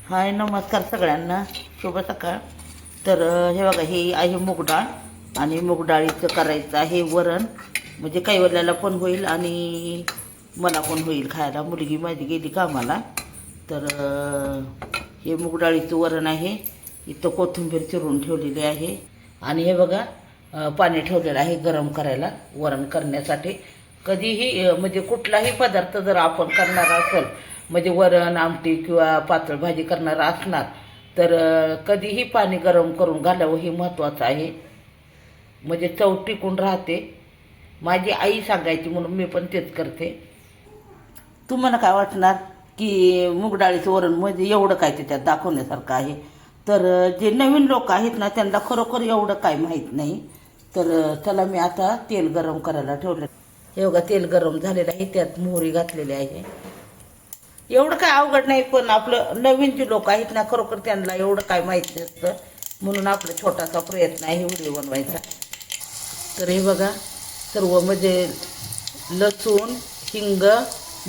हाय नमस्कार सगळ्यांना, शुभ सकाळ. तर हे बघा, हे आहे मूग डाळ आणि मूग डाळीचं करायचं आहे वरण. म्हणजे काही वेळेला पण होईल आणि मला पण होईल खायला. मुलगी माझी गेली कामाला. तर हे मूग डाळीचं वरण आहे. इथं कोथिंबीर चिरून ठेवलेली आहे आणि हे बघा पाणी ठेवलेलं आहे गरम करायला वरण करण्यासाठी. कधीही म्हणजे कुठलाही पदार्थ जर आपण करणार असेल, म्हणजे वरण आमटी किंवा पातळ भाजी करणार असणार, तर कधीही पाणी गरम करून घालावं हे महत्त्वाचं आहे. म्हणजे चव टिकून राहते. माझी आई सांगायची म्हणून मी पण तेच करते. तुम्हाला काय वाटणार की मूग डाळीचं वरण म्हणजे एवढं काय त्याच्यात दाखवण्यासारखं आहे? तर जे नवीन लोक आहेत ना, त्यांना खरोखर एवढं काय माहीत नाही. तर चला, मी आता तेल गरम करायला ठेवलं. हे बघा, तेल गरम झालेलं आहे, त्यात मोहरी घातलेली आहे. एवढं काय अवघड नाही, पण आपलं नवीन जे लोक आहेत ना, खरोखर त्यांना एवढं काय माहीत नसतं. म्हणून आपला छोटासा प्रयत्न आहे व्हिडिओ बनवायचा. तर हे बघा, सर्व म्हणजे लसूण, हिंग,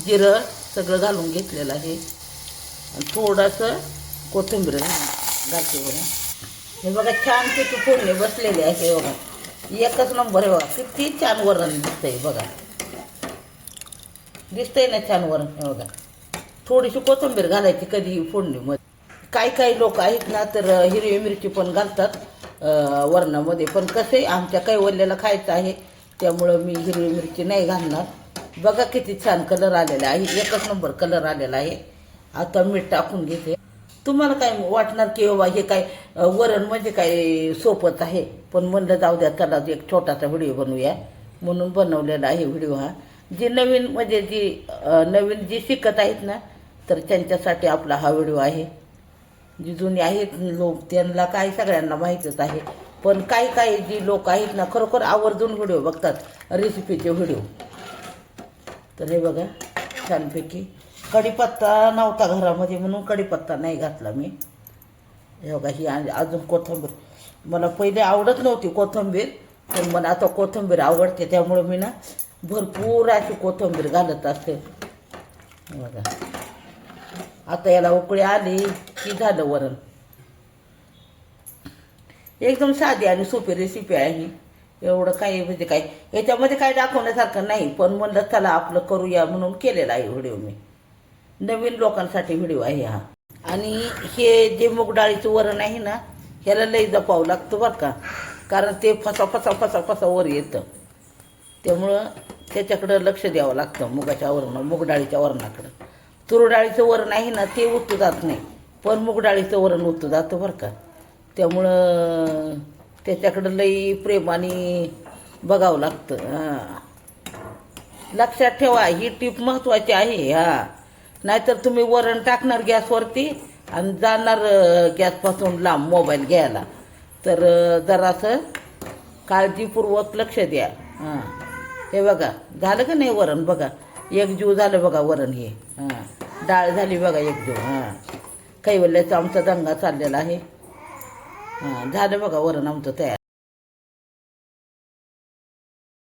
जिरं सगळं घालून घेतलेलं आहे आणि थोडंसं कोथिंबीर घालते बघा. हे बघा, छान त्याची फोडणी बसलेली आहे. हे बघा, एकच नंबर आहे बघा. किती छान वरण दिसतंय बघा. दिसतंय ना छान वरण? हे बघा, थोडीशी कोथिंबीर घालायची कधीही फोडणीमध्ये. काही काही लोक आहेत ना, तर हिरवी मिरची पण घालतात वरणामध्ये. पण कसं आहे, आमच्या काही वल्ल्याला खायचं आहे, त्यामुळं मी हिरवी मिरची नाही घालणार. बघा किती छान कलर आलेला आहे, एकच नंबर कलर आलेला आहे. आता मीठ टाकून घेते. तुम्हाला काय वाटणार की बाबा हे काय वरण म्हणजे काय सोपंच आहे, पण म्हणलं जाऊ द्या, चला एक छोटासा व्हिडिओ बनवूया म्हणून बनवलेला आहे व्हिडिओ हा. जे नवीन म्हणजे नवीन जी शिकत आहेत ना, तर त्यांच्यासाठी आपला हा व्हिडिओ आहे. जी जुनी आहेत लोक त्यांना काय सगळ्यांना माहीतच आहे, पण काही काही जी लोक आहेत ना, खरोखर आवर्जून व्हिडिओ बघतात रेसिपीचे व्हिडिओ. तर हे बघा, छानपैकी कढीपत्ता नव्हता घरामध्ये म्हणून कढीपत्ता नाही घातला मी. हे बघा, ही अजून कोथिंबीर. मला पहिले आवडत नव्हती कोथिंबीर, पण मला आता कोथिंबीर आवडते, त्यामुळे मी ना भरपूर अशी कोथिंबीर घालत असते. हे बघा, आता याला उकळी आली की झालं वरण. एकदम साधी आणि सोपी रेसिपी आहे. एवढं काही म्हणजे काय याच्यामध्ये काय दाखवण्यासारखं नाही, पण म्हणलं चला आपलं करूया म्हणून केलेला आहे व्हिडिओ मी. नवीन लोकांसाठी व्हिडिओ आहे हा. आणि हे जे मूग डाळीचं वरण आहे ना, ह्याला लई जपावं लागतं बरं का, कारण ते फसा फसा फसा फसा वर येतं. त्यामुळं त्याच्याकडं लक्ष द्यावं लागतं, मूग डाळीच्या वरणाकडं. तूर डाळीचं वरण आहे ना, ते उतू जात नाही, पण मूग डाळीचं वरण उतू जातं बरं का. त्यामुळं त्याच्याकडं लई प्रेमाने बघावं लागतं. हां, लक्षात ठेवा, ही टीप महत्त्वाची आहे. नाहीतर तुम्ही वरण टाकणार गॅसवरती आणि जाणार गॅसपासून लांब मोबाईल घ्यायला. तर जरासं काळजीपूर्वक लक्ष द्या. हां, हे बघा, झालं का नाही वरण? बघा, एकजीव झालं बघा वरण हे. डाळ झाली बघा एकजीव. काही वेळेचा आमचा दंगा चाललेला आहे. झालं बघा वरण आमचं तयार.